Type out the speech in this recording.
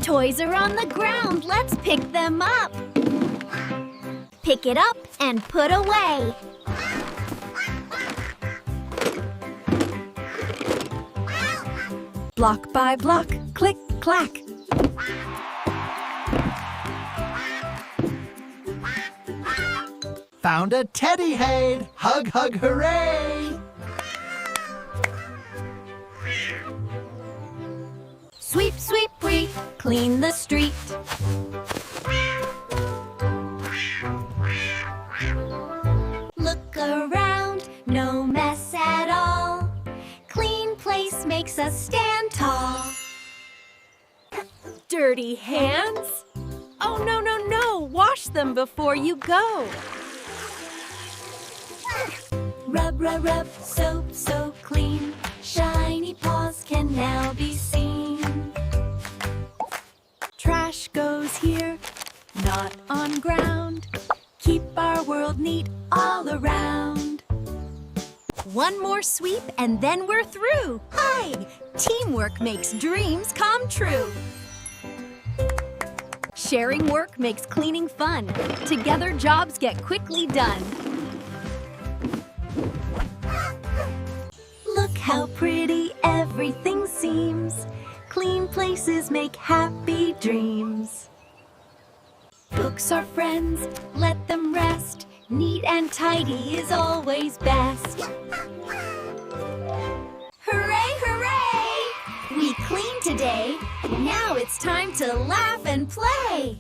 Toys are on the ground, let's pick them up. Pick it up and put away. Block by block, click, clack. Found a teddy Haid! Hug, hug, hooray! Sweep, sweep, we clean the street. Look around, no mess at all. Clean place makes us stand tall. Dirty hands? Oh, no, no, no! Wash them before you go. Rub, rub, rub, soap, so clean. Shiny paws can now be seen. Trash goes here, not on ground. Keep our world neat all around. One more sweep and then we're through. Hi! Teamwork makes dreams come true. Sharing work makes cleaning fun. Together jobs get quickly done. Look how pretty everything seems. Clean places make happy dreams. Books are friends, let them rest. Neat and tidy is always best. Hooray, hooray! We cleaned today. Now it's time to laugh and play.